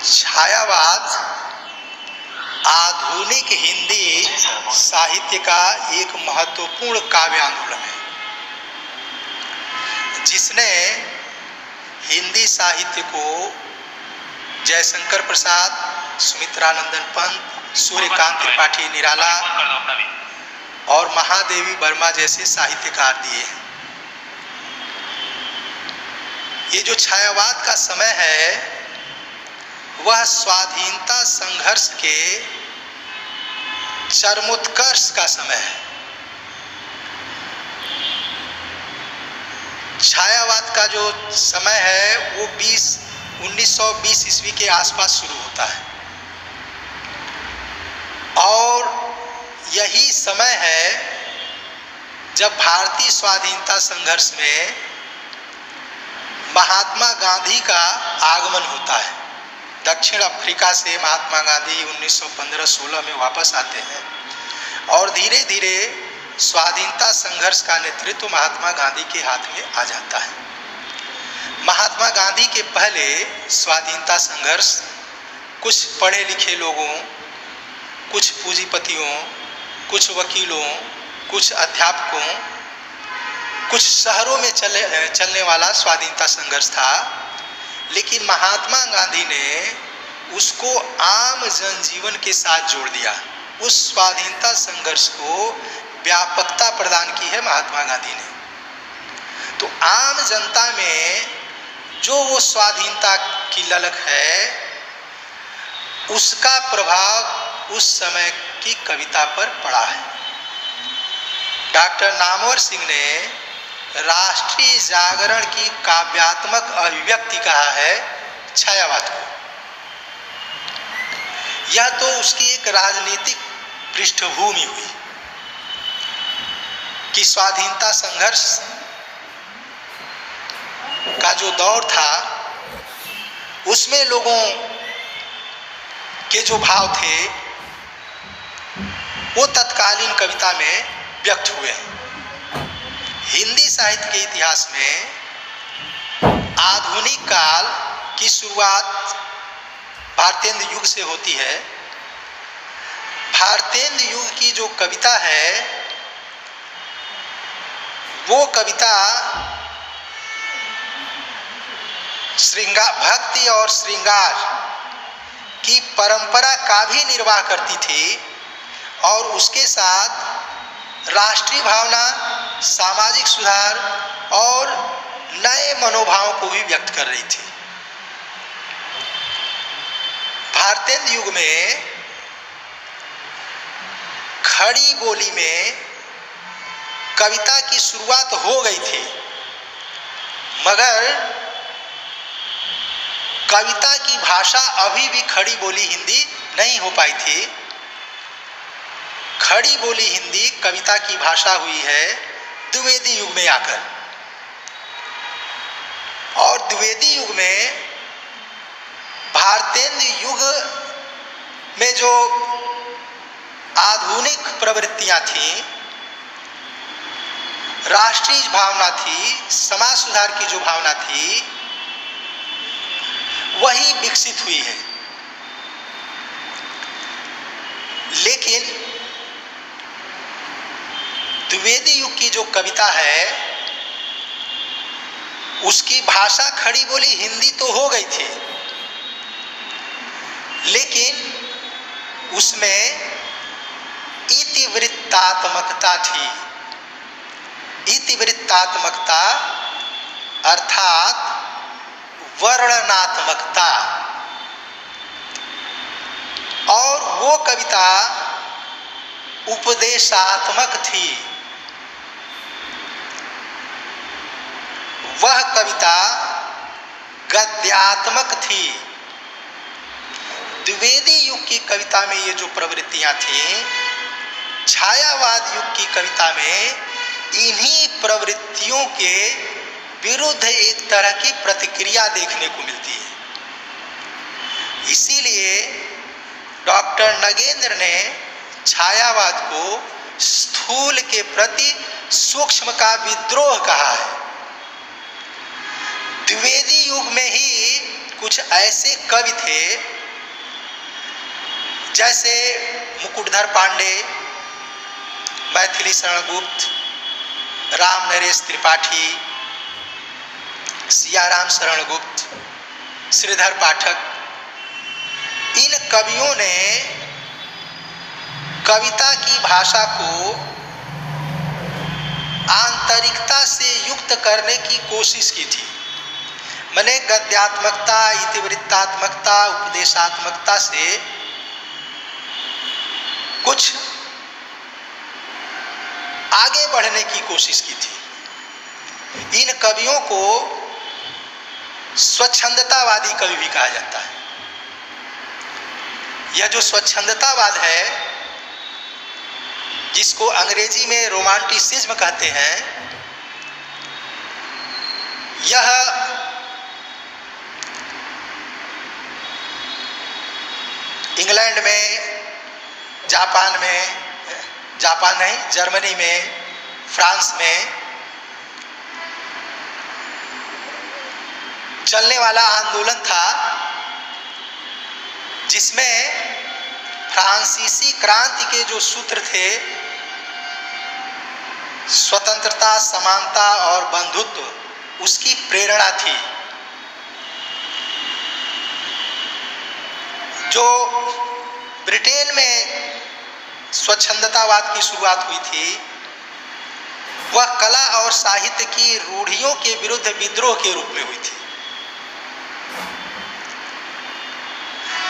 छायावाद आधुनिक हिंदी साहित्य का एक महत्वपूर्ण काव्य आंदोलन है, जिसने हिंदी साहित्य को जयशंकर प्रसाद, सुमित्रानंदन पंत, सूर्यकांत त्रिपाठी निराला और महादेवी वर्मा जैसे साहित्यकार दिए हैं। ये जो छायावाद का समय है वह स्वाधीनता संघर्ष के चरमोत्कर्ष का समय है। छायावाद का जो समय है वो 1920 ईस्वी के आसपास शुरू होता है और यही समय है जब भारतीय स्वाधीनता संघर्ष में महात्मा गांधी का आगमन होता है। दक्षिण अफ्रीका से महात्मा गांधी 1915-16 में वापस आते हैं और धीरे धीरे स्वाधीनता संघर्ष का नेतृत्व महात्मा गांधी के हाथ में आ जाता है। महात्मा गांधी के पहले स्वाधीनता संघर्ष कुछ पढ़े लिखे लोगों, कुछ पूंजीपतियों, कुछ वकीलों, कुछ अध्यापकों, कुछ शहरों में चलने वाला स्वाधीनता संघर्ष था, लेकिन महात्मा गांधी ने उसको आम जनजीवन के साथ जोड़ दिया। उस स्वाधीनता संघर्ष को व्यापकता प्रदान की है महात्मा गांधी ने। तो आम जनता में जो वो स्वाधीनता की ललक है उसका प्रभाव उस समय की कविता पर पड़ा है। डॉक्टर नामवर सिंह ने राष्ट्रीय जागरण की काव्यात्मक अभिव्यक्ति कहा है छायावाद को। यह तो उसकी एक राजनीतिक पृष्ठभूमि हुई कि स्वाधीनता संघर्ष का जो दौर था उसमें लोगों के जो भाव थे वो तत्कालीन कविता में व्यक्त हुए हैं। हिंदी साहित्य के इतिहास में आधुनिक काल की शुरुआत भारतेंद्र युग से होती है। भारतेंद्र युग की जो कविता है वो कविता भक्ति और श्रृंगार की परंपरा का भी निर्वाह करती थी और उसके साथ राष्ट्रीय भावना, सामाजिक सुधार और नए मनोभावों को भी व्यक्त कर रही थी। भारतेंद्र युग में खड़ी बोली में कविता की शुरुआत हो गई थी, मगर कविता की भाषा अभी भी खड़ी बोली हिंदी नहीं हो पाई थी। खड़ी बोली हिंदी कविता की भाषा हुई है द्विवेदी युग में आकर, और द्विवेदी युग में भारतेंद्र युग में जो आधुनिक प्रवृत्तियां थीं, राष्ट्रीय भावना थी, समाज सुधार की जो भावना थी वही विकसित हुई है। लेकिन द्विवेदी युग की जो कविता है उसकी भाषा खड़ी बोली हिंदी तो हो गई थी, लेकिन उसमें इतिवृत्तात्मकता थी। इतिवृत्तात्मकता अर्थात वर्णनात्मकता, और वो कविता उपदेशात्मक थी। वह कविता गद्यात्मक थी। द्विवेदी युग की कविता में ये जो प्रवृत्तियां थीं, छायावाद युग की कविता में इन्हीं प्रवृत्तियों के विरुद्ध एक तरह की प्रतिक्रिया देखने को मिलती है। इसीलिए डॉक्टर नगेंद्र ने छायावाद को स्थूल के प्रति सूक्ष्म का विद्रोह कहा है। द्विवेदी युग में ही कुछ ऐसे कवि थे जैसे मुकुटधर पांडे, मैथिली शरण गुप्त, राम नरेश त्रिपाठी, सियाराम शरण गुप्त, श्रीधर पाठक, इन कवियों ने कविता की भाषा को आंतरिकता से युक्त करने की कोशिश की थी। मैंने गद्यात्मकता, इतिवृत्तात्मकता, उपदेशात्मकता से कुछ आगे बढ़ने की कोशिश की थी। इन कवियों को स्वच्छंदतावादी कवि भी कहा जाता है। यह जो स्वच्छंदतावाद है, जिसको अंग्रेजी में रोमांटिसिज्म कहते हैं, यह इंग्लैंड में, जापान नहीं, जर्मनी में, फ्रांस में चलने वाला आंदोलन था, जिसमें फ्रांसीसी क्रांति के जो सूत्र थे, स्वतंत्रता, समानता और बंधुत्व, उसकी प्रेरणा थी। जो ब्रिटेन में स्वच्छंदतावाद की शुरुआत हुई थी, वह कला और साहित्य की रूढ़ियों के विरुद्ध विद्रोह के रूप में हुई थी।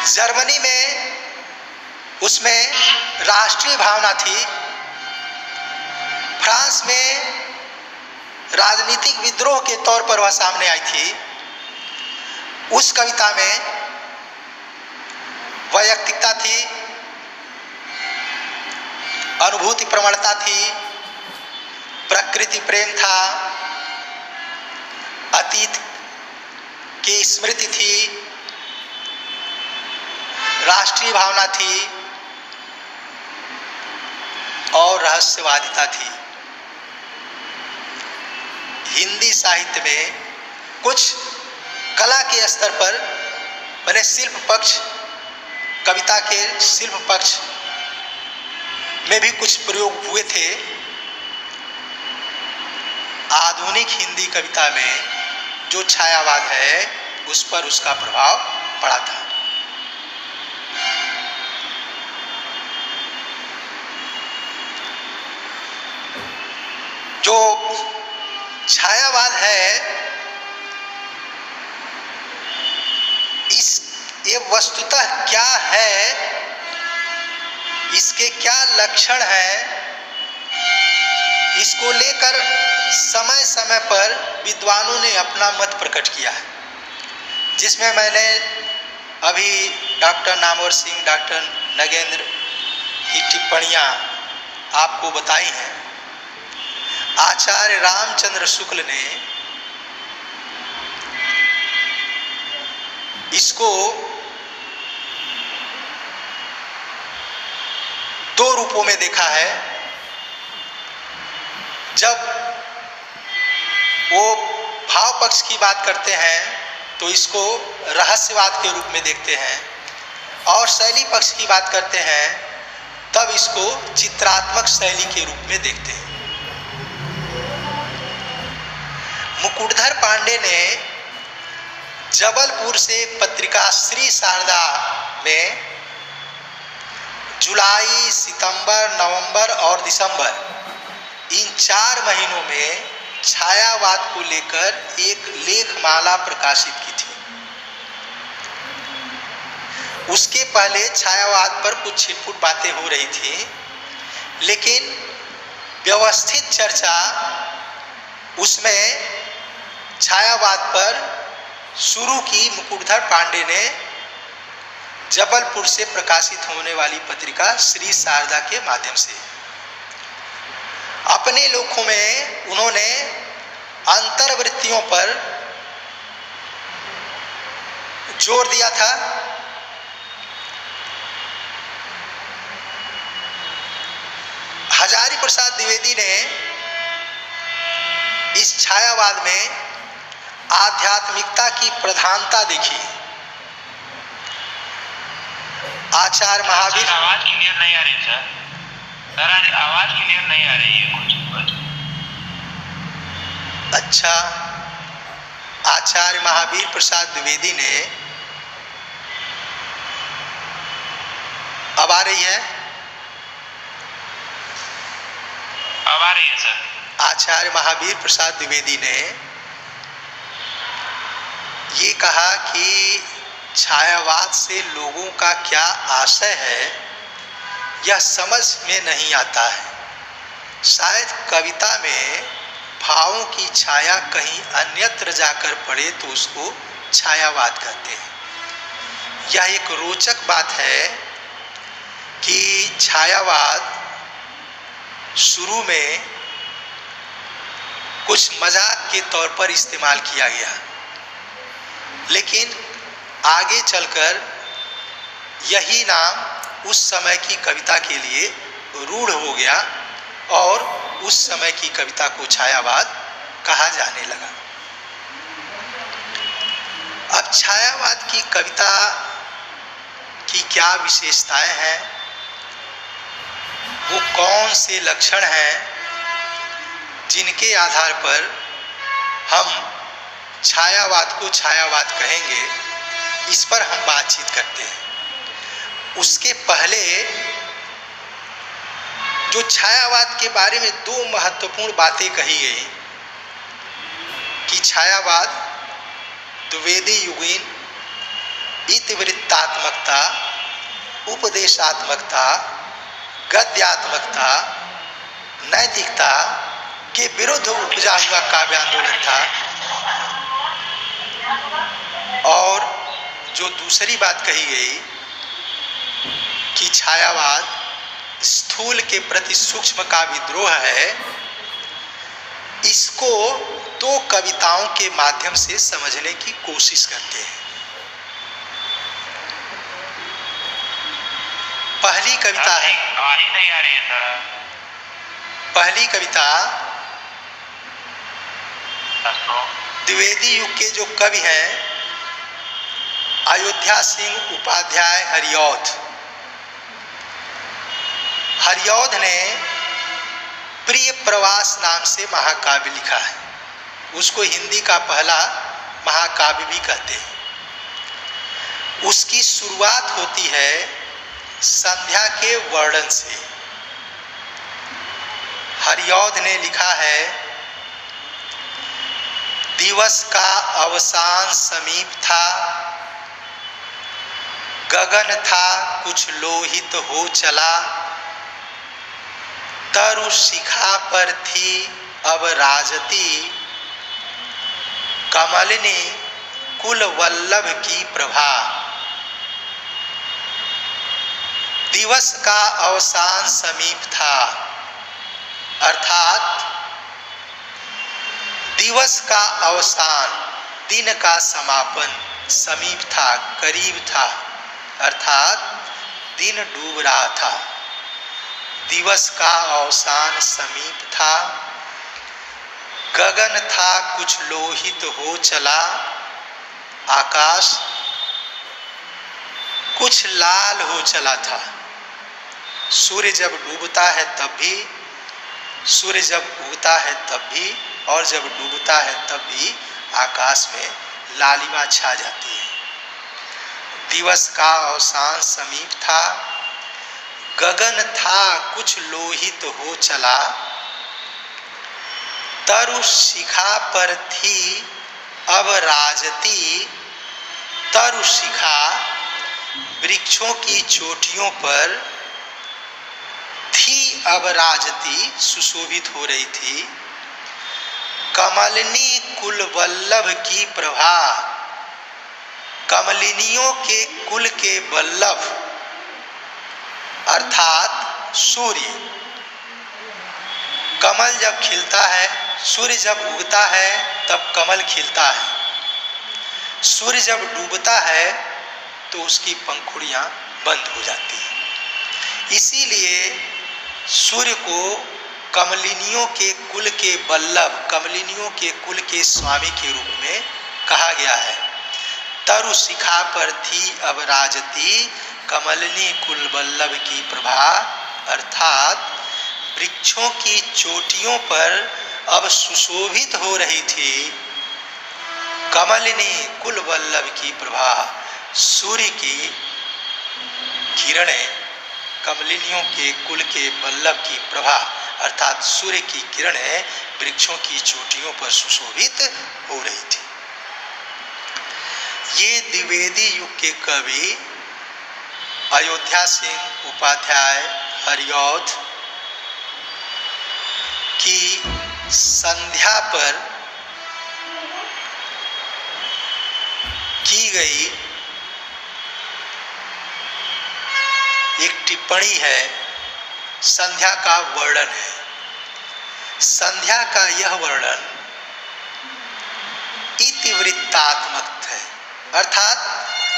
जर्मनी में उसमें राष्ट्रीय भावना थी। फ्रांस में राजनीतिक विद्रोह के तौर पर वह सामने आई थी। उस कविता में वैयक्तिकता थी, अनुभूति प्रवणता थी, प्रकृति प्रेम था, अतीत की स्मृति थी, राष्ट्रीय भावना थी और रहस्यवादिता थी। हिंदी साहित्य में कुछ कला के स्तर पर, मैंने शिल्प पक्ष, कविता के शिल्प पक्ष में भी कुछ प्रयोग हुए थे। आधुनिक हिंदी कविता में जो छायावाद है, उस पर उसका प्रभाव पड़ा था। जो छायावाद है, ये वस्तुतः क्या है, इसके क्या लक्षण हैं, इसको लेकर समय समय पर विद्वानों ने अपना मत प्रकट किया है, जिसमें मैंने अभी डॉक्टर नामवर सिंह, डॉक्टर नगेंद्र की टिप्पणियां आपको बताई हैं। आचार्य रामचंद्र शुक्ल ने इसको दो रूपों में देखा है। जब वो भाव पक्ष की बात करते हैं तो इसको रहस्यवाद के रूप में देखते हैं, और शैली पक्ष की बात करते हैं तब इसको चित्रात्मक शैली के रूप में देखते हैं। मुकुटधर पांडे ने जबलपुर से पत्रिका श्री शारदा में जुलाई, सितंबर, नवंबर और दिसंबर, इन 4 महीनों में छायावाद को लेकर एक लेखमाला प्रकाशित की थी। उसके पहले छायावाद पर कुछ छिटपुट बातें हो रही थी, लेकिन व्यवस्थित चर्चा उसमें छायावाद पर शुरू की मुकुटधर पांडे ने जबलपुर से प्रकाशित होने वाली पत्रिका श्री शारदा के माध्यम से। अपने लेखों में उन्होंने अंतर्वृत्तियों पर जोर दिया था। हजारी प्रसाद द्विवेदी ने इस छायावाद में आध्यात्मिकता की प्रधानता देखी। आचार्य महावीर, आवाज क्लियर नहीं आ रही सर। सर आज आवाज क्लियर नहीं आ रही है कुछ। अच्छा, आचार्य महावीर प्रसाद द्विवेदी ने, अब आ रही है? अब आ रही है सर। आचार्य महावीर प्रसाद द्विवेदी ने ये कहा कि छायावाद से लोगों का क्या आशय है यह समझ में नहीं आता है। शायद कविता में भावों की छाया कहीं अन्यत्र जाकर पड़े तो उसको छायावाद कहते हैं। यह एक रोचक बात है कि छायावाद शुरू में कुछ मजाक के तौर पर इस्तेमाल किया गया, लेकिन आगे चलकर यही नाम उस समय की कविता के लिए रूढ़ हो गया और उस समय की कविता को छायावाद कहा जाने लगा। अब छायावाद की कविता की क्या विशेषताएं हैं, वो कौन से लक्षण हैं जिनके आधार पर हम छायावाद को छायावाद कहेंगे, इस पर हम बातचीत करते हैं। उसके पहले जो छायावाद के बारे में दो महत्वपूर्ण बातें कही गई कि छायावाद द्विवेदी युगीन इतिवृत्तात्मकता, उपदेशात्मकता, गद्यात्मकता, नैतिकता के विरुद्ध उपजा हुआ काव्य आंदोलन था। और जो दूसरी बात कही गई कि छायावाद स्थूल के प्रति सूक्ष्म का विद्रोह है, इसको दो कविताओं के माध्यम से समझने की कोशिश करते हैं। पहली कविता है, आवाज नहीं आ रही है सर। पहली कविता द्विवेदी युग के जो कवि हैं अयोध्या सिंह उपाध्याय हरिऔध। हरिऔध ने प्रिय प्रवास नाम से महाकाव्य लिखा है। उसको हिंदी का पहला महाकाव्य भी कहते हैं। उसकी शुरुआत होती है संध्या के वर्णन से। हरिऔध ने लिखा है, दिवस का अवसान समीप था, गगन था कुछ लोहित हो चला, तरु शिखा पर थी अब राजती, कमलिनी कुल वल्लभ की प्रभा। दिवस का अवसान समीप था, अर्थात दिवस का अवसान, दिन का समापन समीप था, करीब था, अर्थात दिन डूब रहा था। दिवस का अवसान समीप था, गगन था कुछ लोहित हो चला, आकाश कुछ लाल हो चला था। सूर्य जब डूबता है तब भी, सूर्य जब उगता है तब भी, और जब डूबता है तब भी आकाश में लालिमा छा जाती है। दिवस का अवसान समीप था, गगन था कुछ लोहित हो चला, तरु शिखा पर थी अब राजती। तरु शिखा वृक्षों की चोटियों पर थी, अब राजती सुशोभित हो रही थी। कमलिनी कुल वल्लभ की प्रभा, कमलिनियों के कुल के वल्लभ अर्थात सूर्य। कमल जब खिलता है, सूर्य जब उगता है तब कमल खिलता है। सूर्य जब डूबता है तो उसकी पंखुड़ियां बंद हो जाती हैं। इसीलिए सूर्य को कमलिनियों के कुल के वल्लभ, कमलिनियों के कुल के स्वामी के रूप में कहा गया है। तरु शिखा पर थी अब राजती, कमलिनी कुल वल्लभ की प्रभा, अर्थात वृक्षों की चोटियों पर अब सुशोभित हो रही थी कमलिनी कुल वल्लभ की प्रभा, सूर्य की किरणें कमलिनियों के कुल के वल्लभ की प्रभा अर्थात सूर्य की किरणें वृक्षों की चोटियों पर सुशोभित हो रही थी। ये द्विवेदी युग के कवि अयोध्या सिंह उपाध्याय हरिऔध की संध्या पर की गई एक टिप्पणी है, संध्या का वर्णन है। संध्या का यह वर्णन इतिवृत्तात्मक है, अर्थात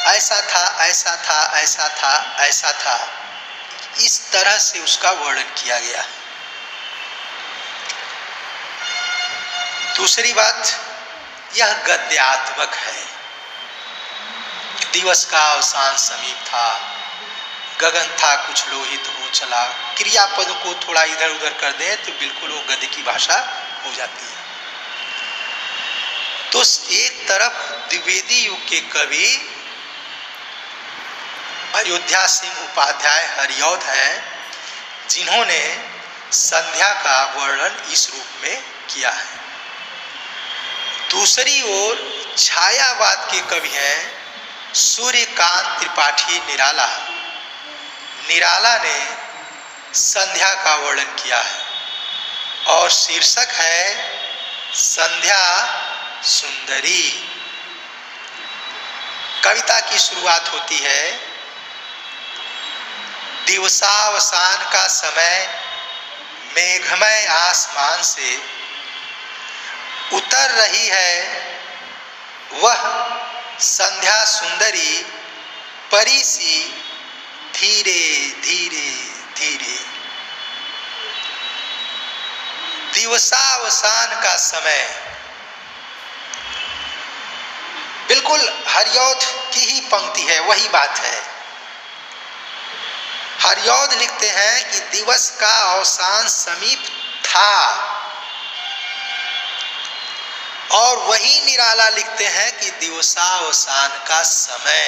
ऐसा था ऐसा था ऐसा था ऐसा था, इस तरह से उसका वर्णन किया गया है। दूसरी बात, यह गद्यात्मक है। दिवस का अवसान समीप था, गगन था कुछ लोहित हो चला। क्रियापद को थोड़ा इधर उधर कर दें तो बिल्कुल वो गद्य की भाषा हो जाती है। तो एक तरफ द्विवेदी युग के कवि अयोध्या सिंह उपाध्याय हरिऔध हैं, जिन्होंने संध्या का वर्णन इस रूप में किया है। दूसरी ओर छायावाद के कवि हैं सूर्यकांत त्रिपाठी निराला। निराला ने संध्या का वर्णन किया है और शीर्षक है संध्या सुंदरी। कविता की शुरुआत होती है, दिवसावसान का समय मेघमय आसमान से उतर रही है वह संध्या सुंदरी परी सी धीरे धीरे धीरे। दिवसावसान का समय बिल्कुल हरिऔध की ही पंक्ति है, वही बात है। हरिऔध लिखते हैं कि दिवस का अवसान समीप था, और वही निराला लिखते हैं कि दिवसावसान का समय।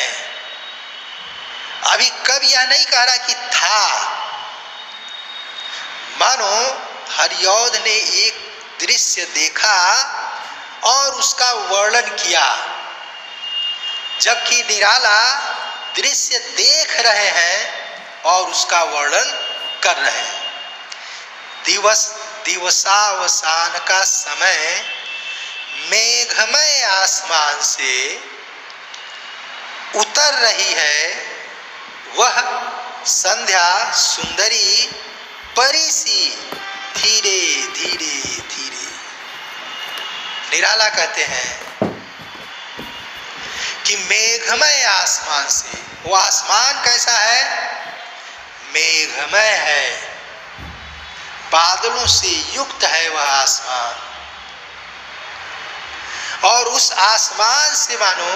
अभी कभी यह नहीं कह रहा कि था, मानो हरिऔध ने एक दृश्य देखा और उसका वर्णन किया, जबकि निराला दृश्य देख रहे हैं और उसका वर्णन कर रहे हैं। दिवसावसान का समय मेघमय आसमान से उतर रही है वह संध्या सुंदरी परी सी धीरे धीरे धीरे। निराला कहते हैं कि मेघमय आसमान से, वो आसमान कैसा है? मेघमय है, बादलों से युक्त है वह आसमान, और उस आसमान से मानो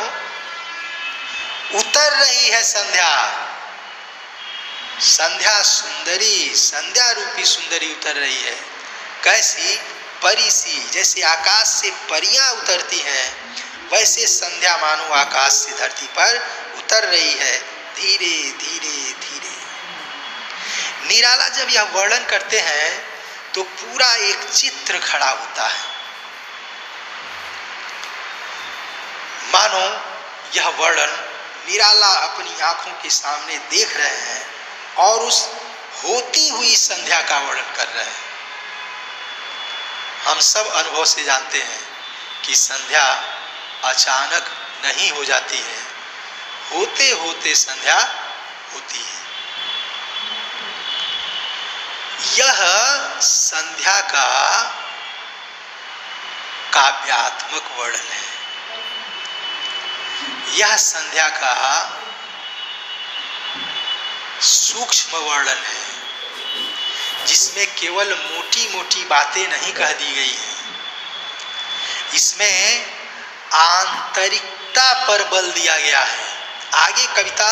उतर रही है संध्या। संध्या सुंदरी, संध्या रूपी सुंदरी उतर रही है। कैसी? परी सी, जैसे आकाश से परियां उतरती हैं, वैसे संध्या मानो आकाश से धरती पर उतर रही है, धीरे धीरे धीरे। निराला जब यह वर्णन करते हैं तो पूरा एक चित्र खड़ा होता है, मानो यह वर्णन निराला अपनी आंखों के सामने देख रहे हैं और उस होती हुई संध्या का वर्णन कर रहे हैं। हम सब अनुभव से जानते हैं कि संध्या अचानक नहीं हो जाती है, होते होते संध्या होती है। यह संध्या का काव्यात्मक वर्णन है, यह संध्या का सूक्ष्म वर्णन है, जिसमें केवल मोटी मोटी बातें नहीं कह दी गई हैं, इसमें आंतरिकता पर बल दिया गया है। आगे कविता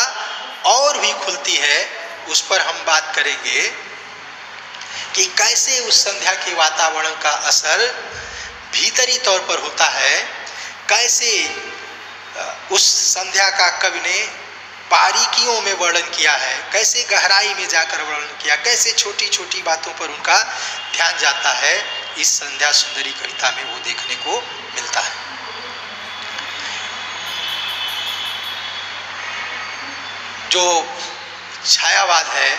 और भी खुलती है, उस पर हम बात करेंगे कि कैसे उस संध्या के वातावरण का असर भीतरी तौर पर होता है, कैसे उस संध्या का कवि ने बारीकियों में वर्णन किया है, कैसे गहराई में जाकर वर्णन किया, कैसे छोटी छोटी बातों पर उनका ध्यान जाता है, इस संध्या सुंदरी कविता में वो देखने को मिलता है। जो छायावाद है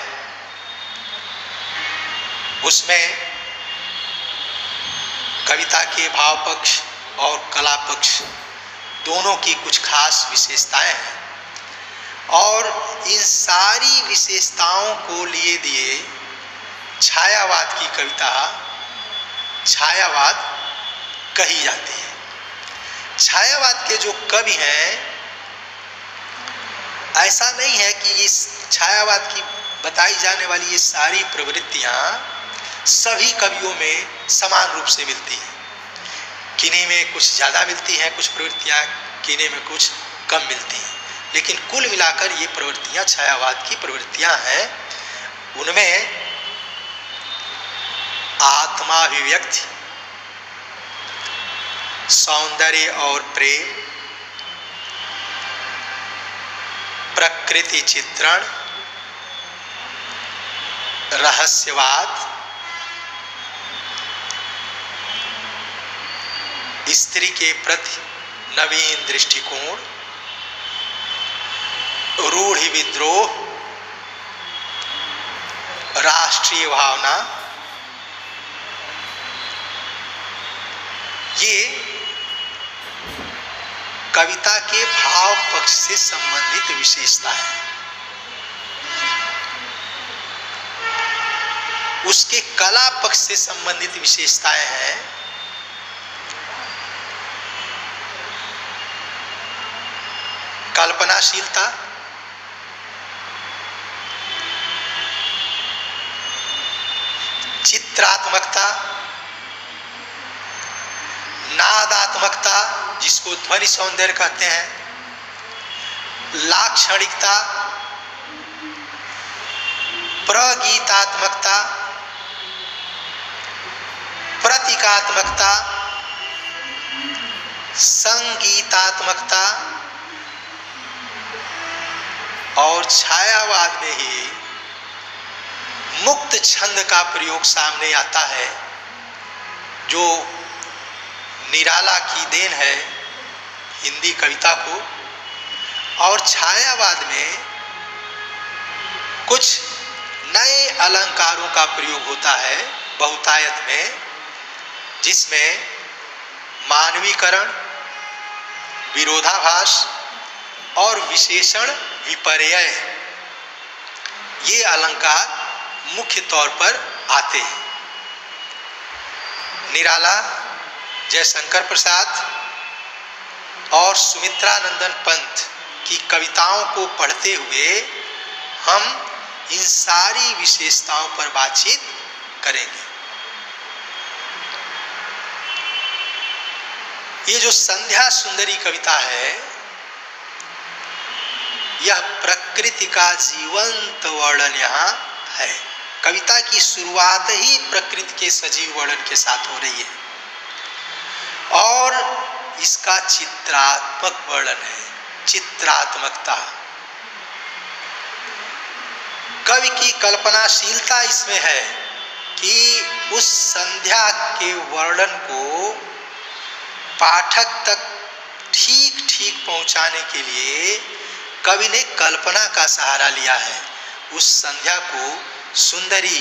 उसमें कविता के भाव पक्ष और कला पक्ष दोनों की कुछ खास विशेषताएं हैं, और इन सारी विशेषताओं को लिए दिए छायावाद की कविता छायावाद कही जाती है। छायावाद के जो कवि हैं, ऐसा नहीं है कि इस छायावाद की बताई जाने वाली ये सारी प्रवृत्तियां सभी कवियों में समान रूप से मिलती हैं। किन्हीं में कुछ ज़्यादा मिलती हैं कुछ प्रवृत्तियां, किन्हीं में कुछ कम मिलती हैं, लेकिन कुल मिलाकर ये प्रवृत्तियां छायावाद की प्रवृत्तियां हैं। उनमें आत्माभिव्यक्ति, सौंदर्य और प्रेम, प्रकृति चित्रण, रहस्यवाद, स्त्री के प्रति नवीन दृष्टिकोण, रूढ़ विद्रोह, राष्ट्रीय भावना, ये कविता के भाव पक्ष से संबंधित विशेषता है। उसके कला पक्ष से संबंधित विशेषताएं हैं। कल्पनाशीलता, चित्रात्मकता, नादात्मकता जिसको ध्वनि सौंदर्य कहते हैं, लाक्षणिकता, प्रगीतात्मकता, प्रतीकात्मकता, संगीतात्मकता, और छायावाद में ही मुक्त छंद का प्रयोग सामने आता है, जो निराला की देन है हिंदी कविता को। और छायावाद में कुछ नए अलंकारों का प्रयोग होता है बहुतायत में, जिसमें मानवीकरण, विरोधाभास और विशेषण विपर्यय, ये अलंकार मुख्य तौर पर आते हैं। निराला, जयशंकर प्रसाद और सुमित्रानंदन पंत की कविताओं को पढ़ते हुए हम इन सारी विशेषताओं पर बातचीत करेंगे। ये जो संध्या सुंदरी कविता है, यह प्रकृति का जीवंत वर्णन यहाँ है। कविता की शुरुआत ही प्रकृति के सजीव वर्णन के साथ हो रही है, और इसका चित्रात्मक वर्णन है, चित्रात्मकता। कवि की कल्पनाशीलता इसमें है कि उस संध्या के वर्णन को पाठक तक ठीक ठीक पहुंचाने के लिए कवि ने कल्पना का सहारा लिया है। उस संध्या को सुंदरी,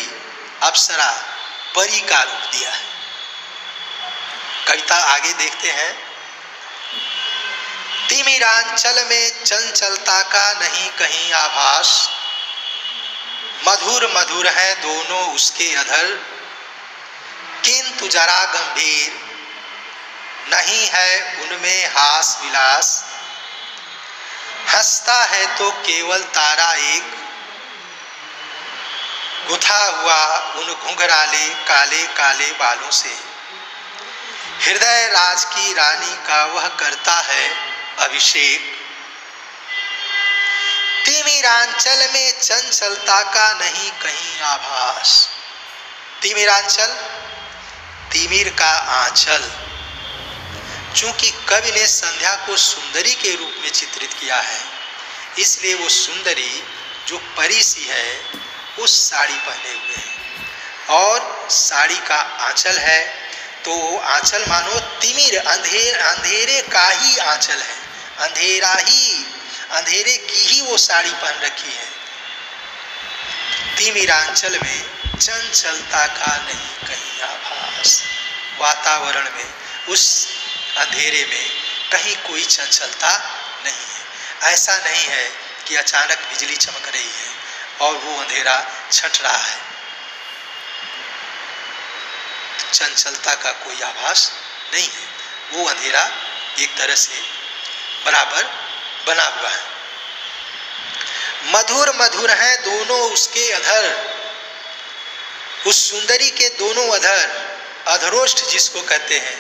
अप्सरा, परी का रूप दिया है। कविता आगे देखते हैं। तिमिरांचल में चंचलता का नहीं कहीं आभास, मधुर मधुर हैं दोनों उसके अधर, किंतु जरा गंभीर नहीं है उनमें हास विलास, हंसता है तो केवल तारा एक, गुथा हुआ उन घुंघराले काले काले बालों से, हृदय राज की रानी का वह करता है अभिषेक, तिमिरांचल में चंचलता का नहीं कहीं आभास। तिमिरांचल, तिमिर का आंचल। चूंकि कवि ने संध्या को सुंदरी के रूप में चित्रित किया है, इसलिए वो सुंदरी जो परी सी है वो साड़ी पहने हुए है और साड़ी का आंचल है, तो आंचल मानो तिमिर, अंधेरे का ही आंचल है, अंधेरा ही, अंधेरे की ही वो साड़ी पहन रखी है। तिमिरांचल में चंचलता का नहीं कहीं आभास। वातावरण में, उस अंधेरे में कहीं कोई चंचलता नहीं है। ऐसा नहीं है कि अचानक बिजली चमक रही है और वो अंधेरा छट रहा है। चंचलता का कोई आभास नहीं है। वो अंधेरा एक तरह से बराबर बना हुआ है। मधुर मधुर हैं दोनों उसके अधर, उस सुंदरी के दोनों अधर, अधरोष्ठ जिसको कहते हैं,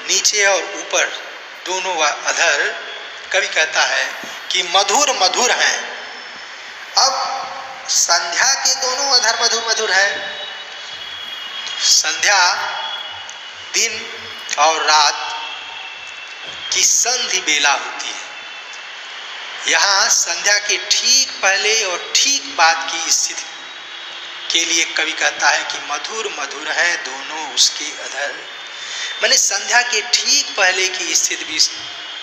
नीचे और ऊपर दोनों अधर, कवि कहता है कि मधुर मधुर हैं। अब संध्या के दोनों अधर मधुर मधुर हैं। संध्या दिन और रात की संधि बेला होती है। यहाँ संध्या के ठीक पहले और ठीक बाद की स्थिति के लिए कवि कहता है कि मधुर मधुर हैं दोनों उसके अधर। मैंने संध्या के ठीक पहले की स्थिति भी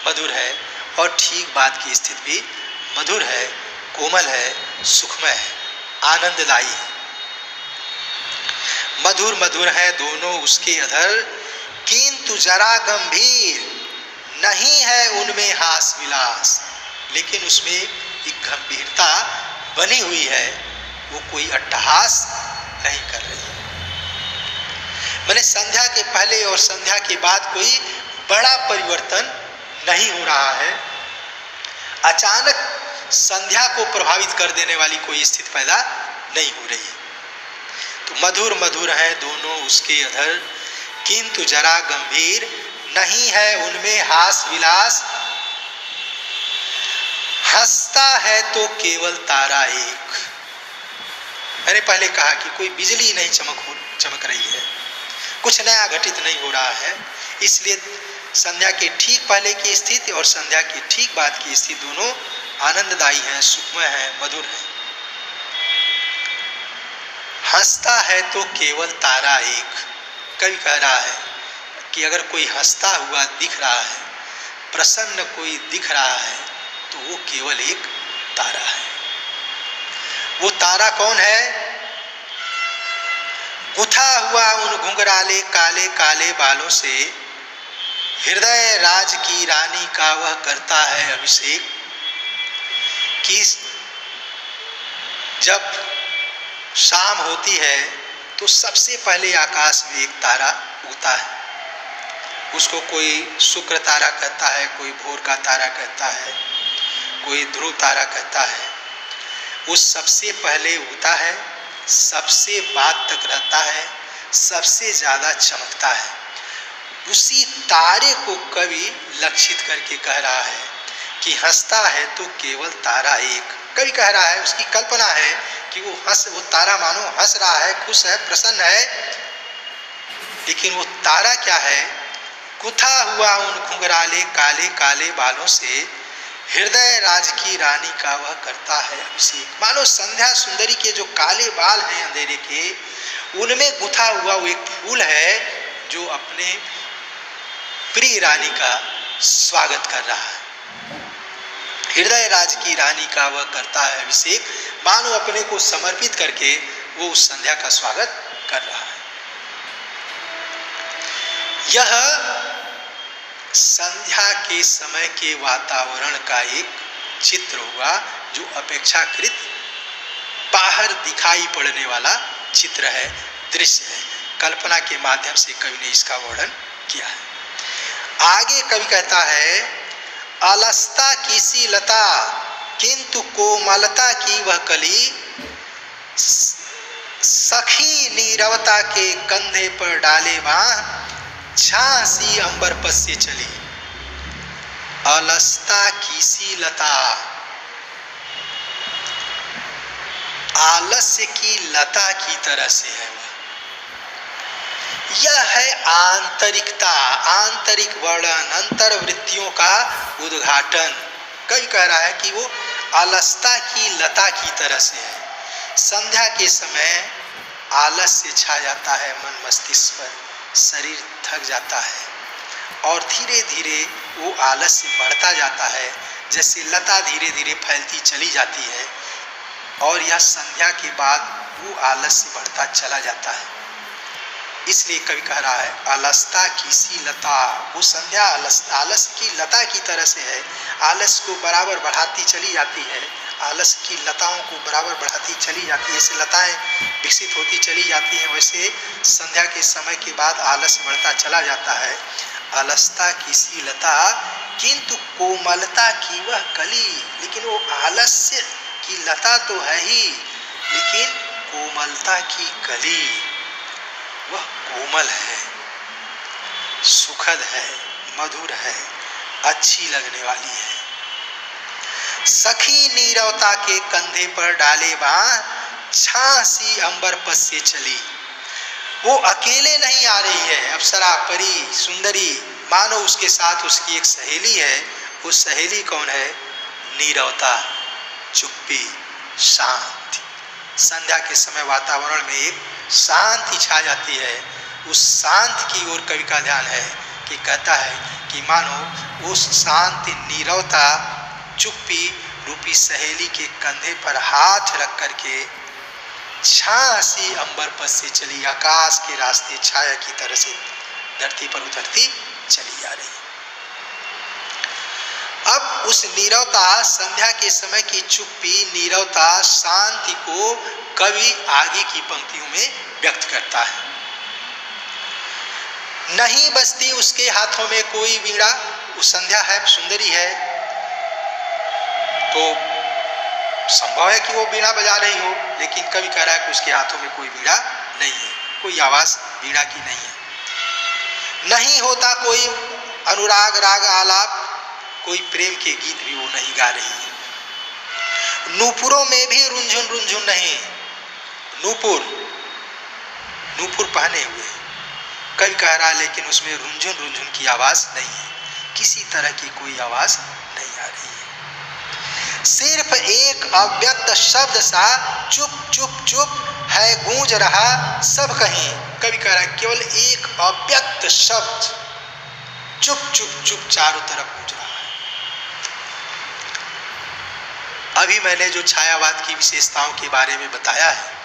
मधुर है और ठीक बाद की स्थिति भी मधुर है, कोमल है, सुखमय है, आनंददायी है। मधुर मधुर है दोनों उसके अधर, किंतु जरा गंभीर नहीं है उनमें हास विलास। लेकिन उसमें एक गंभीरता बनी हुई है, वो कोई अट्टहास नहीं कर रही है। मैंने संध्या के पहले और संध्या के बाद कोई बड़ा परिवर्तन नहीं हो रहा है। अचानक संध्या को प्रभावित कर देने वाली कोई स्थिति पैदा नहीं हो रही है। तो मधुर मधुर है दोनों उसके अधर, किंतु जरा गंभीर नहीं है उनमें हास विलास। हंसता है तो केवल तारा एक। मैंने पहले कहा कि कोई बिजली नहीं चमक रही है, कुछ नया घटित नहीं हो रहा है। इसलिए संध्या के ठीक पहले की स्थिति और संध्या के ठीक बाद की स्थिति दोनों आनंददायी हैं, सुखमय हैं, मधुर हैं। हंसता है तो केवल तारा एक। कवि कह रहा है कि अगर कोई हंसता हुआ दिख रहा है, प्रसन्न कोई दिख रहा है, तो वो केवल एक तारा है। वो तारा कौन है? गुथा हुआ उन घुंघराले काले काले बालों से हृदय राज की रानी का वह करता है अभिषेक। कि जब शाम होती है तो सबसे पहले आकाश में एक तारा उगता है। उसको कोई शुक्र तारा कहता है, कोई भोर का तारा कहता है, कोई ध्रुव तारा कहता है। वो सबसे पहले उगता है, सबसे बाद तक रहता है, सबसे ज़्यादा चमकता है। उसी तारे को कवि लक्षित करके कह रहा है कि हंसता है तो केवल तारा एक। कवि कह रहा है, उसकी कल्पना है कि वो तारा मानो हंस रहा है, खुश है, प्रसन्न है। लेकिन वो तारा क्या है? गुथा हुआ उन घुंघराले काले काले बालों से हृदय राज की रानी का वह करता है अभिषेक। मानो संध्या सुंदरी के जो काले बाल हैं अंधेरे के, उनमें गुथा हुआ वो एक फूल है जो अपने प्रिय रानी का स्वागत कर रहा है। हृदय राज की रानी का वह करता है अभिषेक। मानो अपने को समर्पित करके वो उस संध्या का स्वागत कर रहा है। यह संध्या के समय के वातावरण का एक चित्र हुआ जो अपेक्षाकृत बाहर दिखाई पड़ने वाला चित्र है, दृश्य है। कल्पना के माध्यम से कवि ने इसका वर्णन किया है। आगे कवि कहता है, अलसता की सी लता किंतु कोमलता की वह कली, सखी नीरवता के कंधे पर डाले बाँह, झांसी अंबर पर से चली। अलसता की सी लता, आलस्य की लता की तरह से है। यह है आंतरिकता, आंतरिक वर्णन, अंतर्वृत्तियों का उद्घाटन। कवि कह रहा है कि वो आलसता की लता की तरह से है। संध्या के समय आलस्य छा जाता है मन मस्तिष्क पर, शरीर थक जाता है और धीरे धीरे वो आलस्य बढ़ता जाता है, जैसे लता धीरे धीरे फैलती चली जाती है और यह संध्या के बाद वो आलस्य बढ़ता चला जाता है। इसलिए कवि कह रहा है आलसता की सी लता, वो संध्या आलस्य की लता की तरह से है। आलस्य को बराबर बढ़ाती चली जाती है, आलस्य की लताओं को बराबर बढ़ाती चली जाती है। जैसे लताएं विकसित होती चली जाती हैं, वैसे संध्या के समय के बाद आलस्य बढ़ता चला जाता है। आलसता की सी लता किंतु कोमलता की वह कली, लेकिन वो आलस्य की लता तो है ही, लेकिन कोमलता की कली, वह कोमल है, सुखद है, मधुर है, अच्छी लगने वाली है। सखी नीरवता के कंधे पर डाले बाण, झांसी अंबर पथ से चली। वो अकेले नहीं आ रही है, अप्सरा, परी, सुंदरी, मानो उसके साथ उसकी एक सहेली है। वो सहेली कौन है? नीरवता, चुप्पी, शांति। संध्या के समय वातावरण में एक शांति छा जाती है। उस शांति की ओर कवि का ध्यान है कि कहता है कि मानो उस शांति, नीरवता, चुप्पी रूपी सहेली के कंधे पर हाथ रख करके झांसी अंबर पथ से चली, आकाश के रास्ते छाया की तरह से धरती पर उतरती चली आ रही। अब उस नीरवता, संध्या के समय की चुप्पी, नीरवता, शांति को कवि आगे की पंक्तियों में व्यक्त करता है। नहीं बजती उसके हाथों में कोई वीणा, वो संध्या है, सुंदरी है, तो संभव है कि वो वीणा बजा रही हो, लेकिन कवि कह रहा है कि उसके हाथों में कोई वीणा नहीं है, कोई आवाज वीणा की नहीं है। नहीं होता कोई अनुराग राग आलाप, कोई प्रेम के गीत भी वो नहीं गा रही है। नूपुरों में भी रुंझुन रुंझुन नहीं, नूपुर पहने हुए कवि कह रहा है, लेकिन उसमें रुंझुन रुंझुन की आवाज नहीं है, किसी तरह की कोई आवाज नहीं आ रही है। सिर्फ एक अव्यक्त शब्द सा चुप चुप चुप है गूंज रहा सब कहीं। कवि कह रहा है केवल एक अव्यक्त शब्द चुप चुप चुप चारों तरफ गूंज रहा है। अभी मैंने जो छायावाद की विशेषताओं के बारे में बताया है,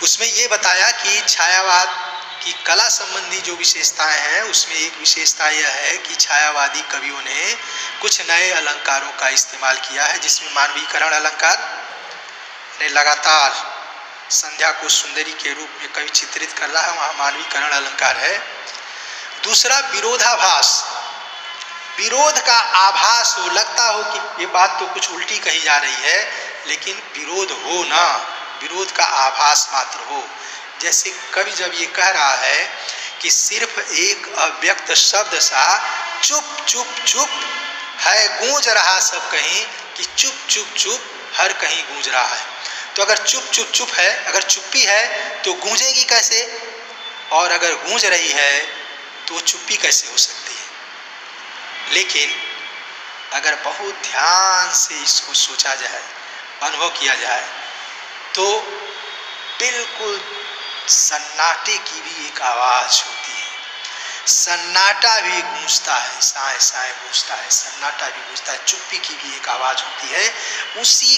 उसमें यह बताया कि छायावाद की कला संबंधी जो विशेषताएं हैं, उसमें एक विशेषता यह है कि छायावादी कवियों ने कुछ नए अलंकारों का इस्तेमाल किया है, जिसमें मानवीकरण अलंकार ने लगातार संध्या को सुंदरी के रूप में कवि चित्रित कर रहा है, वहाँ मानवीकरण अलंकार है। दूसरा विरोधाभास, विरोध का आभास हो, लगता हो कि ये बात तो कुछ उल्टी कही जा रही है, लेकिन विरोध हो ना, विरोध का आभास मात्र हो। जैसे कवि जब ये कह रहा है कि सिर्फ एक अव्यक्त शब्द सा चुप चुप चुप है गूंज रहा सब कहीं, कि चुप चुप चुप हर कहीं गूंज रहा है। तो अगर चुप चुप चुप है, अगर चुप्पी है तो गूंजेगी कैसे, और अगर गूंज रही है तो चुप्पी कैसे हो सकती है। लेकिन अगर बहुत ध्यान से इसको सोचा जाए, अनुभव किया जाए, तो बिल्कुल सन्नाटे की भी एक आवाज होती है। सन्नाटा भी गूंजता है, साए साए गूंजता है, सन्नाटा भी गूंजता है, चुप्पी की भी एक आवाज होती है। उसी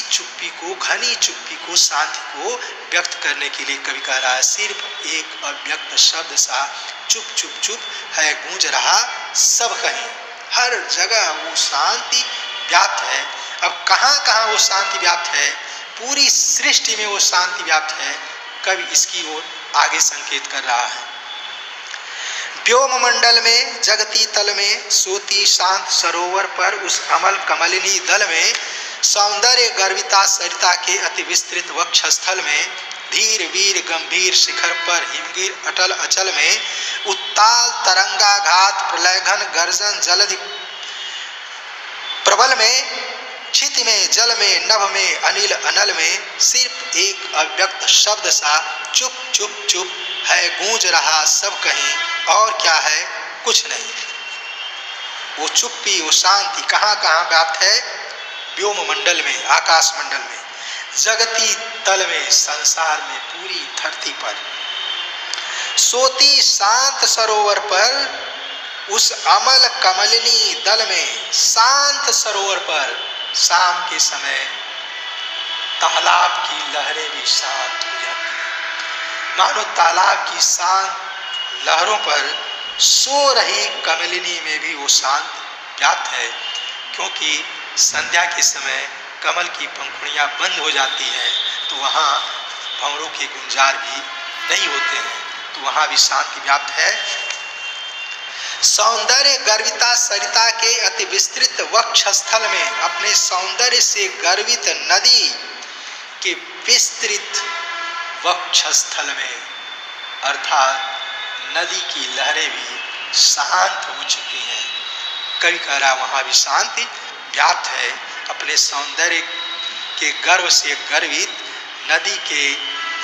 चुप्पी को, घनी चुप्पी को, शांति को व्यक्त करने के लिए कवि कह रहा है सिर्फ एक अव्यक्त शब्द सा चुप चुप चुप है गूंज रहा सब कहीं, हर जगह वो शांति व्याप्त है। अब कहाँ कहाँ वो शांति व्याप्त है, पूरी सृष्टि में वो शांति व्याप्त है। कवि इसकी ओर आगे संकेत कर रहा है। व्योम मंडल में, जगती तल में, सोती शांत सरोवर पर, उस अमल कमलिनी दल में, सौंदर्य गर्विता सरिता के अति विस्तृत वक्षस्थल में, धीर वीर गंभीर शिखर पर, हिमगिर अटल अचल में, उत्ताल तरंगाघात प्रलयघन गर्जन जलधि प्रबल में, क्षिति में, जल में, नभ में, अनिल अनल में सिर्फ एक अव्यक्त शब्द सा चुप चुप चुप है, गूंज रहा सब कहीं, और क्या है कुछ नहीं। वो चुप्पी, वो शांति कहाँ कहाँ व्याप्त है? व्योम मंडल में, आकाश मंडल में, जगती तल में, संसार में, पूरी धरती पर। सोती शांत सरोवर पर, उस अमल कमलिनी दल में, शांत सरोवर पर शाम के समय तालाब की लहरें भी शांत हो जाती हैं, मानो तालाब की शांत लहरों पर सो रही कमलिनी में भी वो शांत व्याप्त है, क्योंकि संध्या के समय कमल की पंखुड़ियां बंद हो जाती हैं तो वहाँ भंवरों के गुंजार भी नहीं होते हैं, तो वहाँ भी शांति व्याप्त है। सौंदर्य गर्विता सरिता के अति विस्तृत वक्षस्थल में, अपने सौंदर्य से गर्वित नदी के विस्तृत वक्षस्थल में, अर्थात नदी की लहरें भी शांत हो चुकी हैं। कवि कह रहा वहाँ भी शांति व्याप्त है। अपने सौंदर्य के गर्व से गर्वित नदी के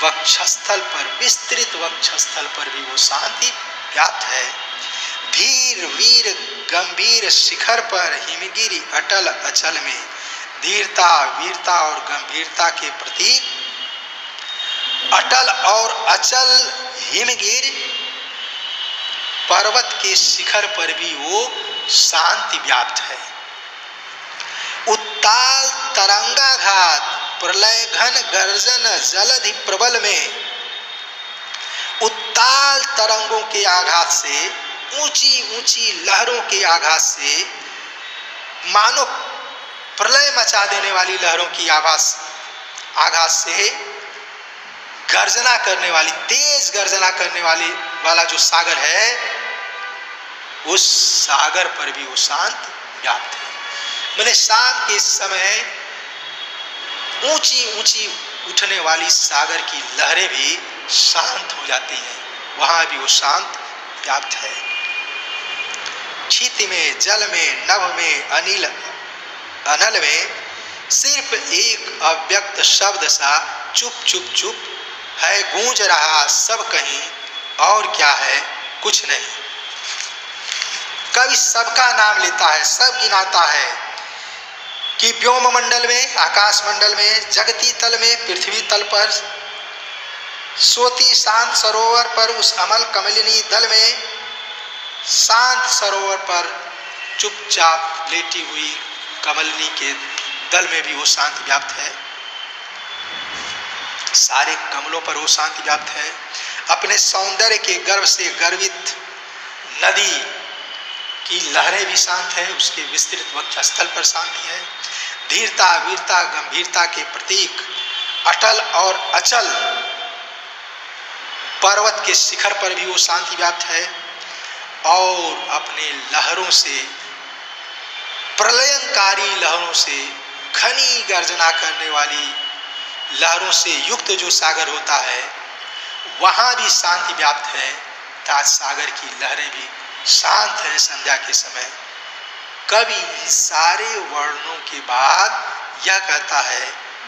वक्षस्थल पर, विस्तृत वक्षस्थल पर भी वो शांति व्याप्त है। धीर वीर गंभीर शिखर पर, हिमगिरी अटल अचल में, धीरता वीरता और गंभीरता के प्रतीक अटल और अचल हिमगिर पर्वत के शिखर पर भी वो शांति व्याप्त है। उत्ताल तरंगाघात प्रलय घन गर्जन जलधि प्रबल में, उत्ताल तरंगों के आघात से, ऊंची ऊंची लहरों के आघात से, मानो प्रलय मचा देने वाली लहरों की आघात से गर्जना करने वाली, तेज गर्जना करने वाला जो सागर है, उस सागर पर भी वो शांत व्याप्त है। मैंने शाम के समय ऊंची ऊंची उठने वाली सागर की लहरें भी शांत हो जाती हैं, वहां भी वो शांत व्याप्त है। क्षिति में, जल में, नभ में, अनिल अनल में सिर्फ एक अव्यक्त शब्द सा चुप चुप चुप है, गूंज रहा सब कहीं, और क्या है कुछ नहीं। कवि सबका नाम लेता है, सब गिनाता है कि व्योम मंडल में, आकाश मंडल में, जगती तल में, पृथ्वी तल पर, सोती शांत सरोवर पर, उस अमल कमलिनी दल में, शांत सरोवर पर चुपचाप लेटी हुई कमलिनी के दल में भी वो शांति व्याप्त है। सारे कमलों पर वो शांति व्याप्त है। अपने सौंदर्य के गर्व से गर्वित नदी की लहरें भी शांत है, उसके विस्तृत वक्षस्थल पर शांति है। धीरता वीरता गंभीरता के प्रतीक अटल और अचल पर्वत के शिखर पर भी वो शांति व्याप्त है, और अपने लहरों से, प्रलयंकारी लहरों से, घनी गर्जना करने वाली लहरों से युक्त जो सागर होता है, वहाँ भी शांति व्याप्त है। ताज सागर की लहरें भी शांत हैं संध्या के समय। कवि इन सारे वर्णों के बाद यह कहता है,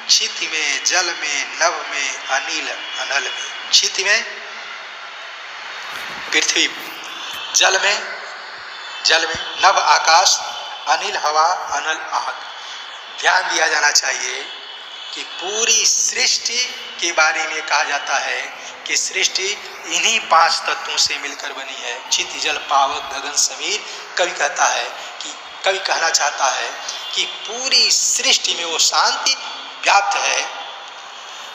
क्षिति में, जल में, नभ में, अनिल अनल में। क्षिति में पृथ्वी, जल में नभ आकाश, अनिल हवा, अनल आग। ध्यान दिया जाना चाहिए कि पूरी सृष्टि के बारे में कहा जाता है कि सृष्टि इन्हीं 5 तत्वों से मिलकर बनी है, चित्त जल पावक गगन समीर। कवि कहना चाहता है कि पूरी सृष्टि में वो शांति व्याप्त है।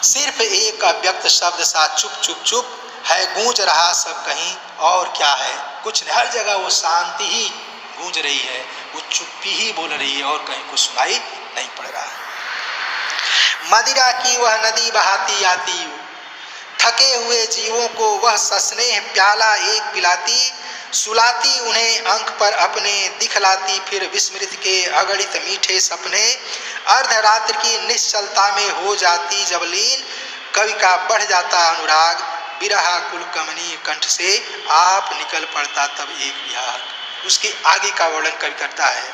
सिर्फ एक अव्यक्त शब्द सा चुप चुप चुप है, गूंज रहा सब कहीं, और क्या है कुछ नहीं। हर जगह वो शांति ही गूंज रही है, वो चुप्पी ही बोल रही है, और कहीं कुछ सुनाई नहीं पड़ रहा है। मदिरा की वह नदी बहाती आती, थके हुए जीवों को वह सस्नेह प्याला एक पिलाती, सुलाती उन्हें अंक पर अपने, दिखलाती फिर विस्मृत के अगणित मीठे सपने, अर्धरात्र की निश्चलता में हो जाती जब लीन, कवि का बढ़ जाता अनुराग, बिरहा कुल कमनी कंठ से आप निकल पड़ता तब एक विहार। उसके आगे का वर्णन कवि करता है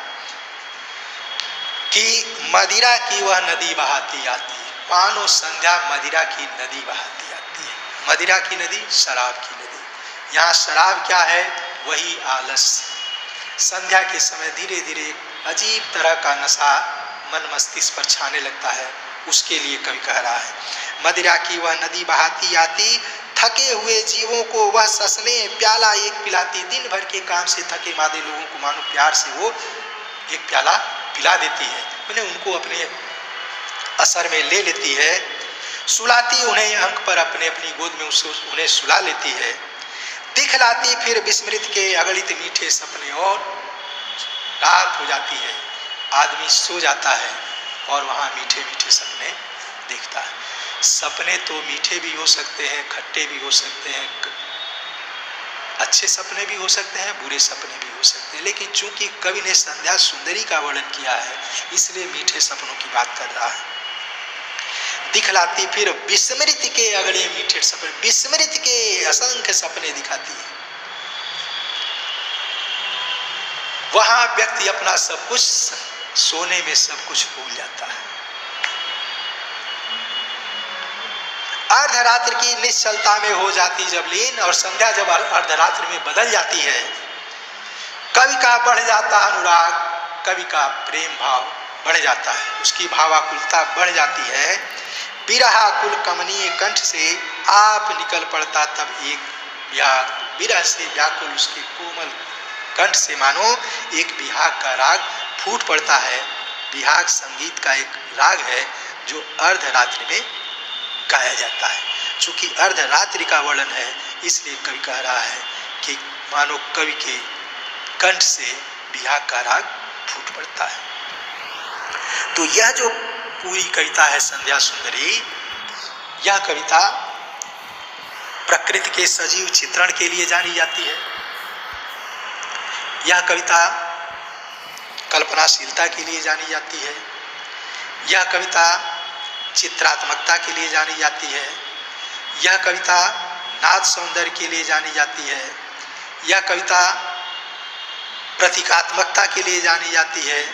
कि मदिरा की वह नदी बहाती आती है, मानो संध्या मदिरा की नदी बहाती आती है। मदिरा की नदी, शराब की नदी। यहाँ शराब क्या है? वही आलस्य। संध्या के समय धीरे धीरे अजीब तरह का नशा मन मस्तिष्क पर छाने लगता है, उसके लिए कवि कह रहा है मदिरा की वह नदी बहाती आती, थके हुए जीवों को वह ससने प्याला एक पिलाती। दिन भर के काम से थके मादे लोगों को मानो प्यार से वो एक प्याला पिला देती है, उन्हें उनको अपने असर में ले लेती है, सुलाती उन्हें अंक पर अपने अपनी गोद में उन्हें सुला लेती है। दिखलाती फिर विस्मृत के अगणित मीठे सपने, और रात हो जाती है, आदमी सो जाता है और वहाँ मीठे मीठे सपने देखता है। सपने तो मीठे भी हो सकते हैं, खट्टे भी हो सकते हैं, अच्छे सपने भी हो सकते हैं, बुरे सपने भी हो सकते हैं, लेकिन चूंकि कवि ने संध्या सुंदरी का वर्णन किया है इसलिए मीठे सपनों की बात कर रहा है। दिखलाती फिर विस्मृत के अगले मीठे सपने, विस्मृत के असंख्य सपने दिखाती है। वहां व्यक्ति अपना सब कुछ, सोने में सब कुछ भूल जाता है। अर्धरात्रि की निश्चलता में हो जाती जब लीन, और संध्या जब अर्धरात्रि में बदल जाती है, कवि का बढ़ जाता अनुराग, कवि का प्रेम भाव बढ़ जाता है, उसकी भावाकुलता बढ़ जाती है। बिरहा कुल कमनीय कंठ से आप निकल पड़ता तब एक विहाग, बिरह से व्याकुल उसके कोमल कंठ से मानो एक विहाग का राग फूट पड़ता है। विहाग संगीत का एक राग है जो अर्धरात्रि में गाया जाता है। चूंकि अर्धरात्रि का वर्णन है इसलिए कवि कह रहा है कि मानो कवि के कंठ से विहाग का राग फूट पड़ता है। तो यह जो पूरी कविता है संध्या सुंदरी, यह कविता प्रकृति के सजीव चित्रण के लिए जानी जाती है। यह कविता कल्पनाशीलता के लिए जानी जाती है। यह कविता चित्रात्मकता के लिए जानी जाती है। यह कविता नाद सौंदर्य के लिए जानी जाती है। यह कविता प्रतीकात्मकता के लिए जानी जाती है।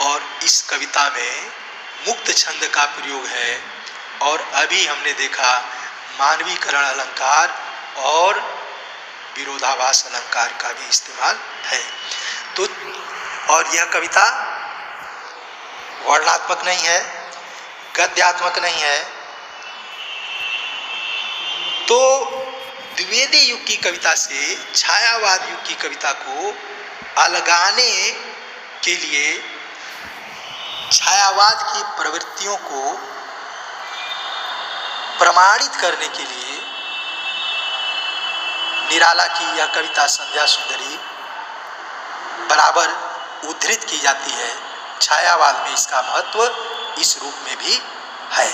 और इस कविता में मुक्त छंद का प्रयोग है, और अभी हमने देखा मानवीकरण अलंकार और विरोधाभास अलंकार का भी इस्तेमाल है। तो और यह कविता वर्णात्मक नहीं है, गद्यात्मक नहीं है। तो द्विवेदी युग की कविता से छायावाद युग की कविता को अलगाने के लिए, छायावाद की प्रवृत्तियों को प्रमाणित करने के लिए निराला की यह कविता संध्या सुंदरी बराबर उद्धृत की जाती है। छायावाद में इसका महत्व इस रूप में भी है।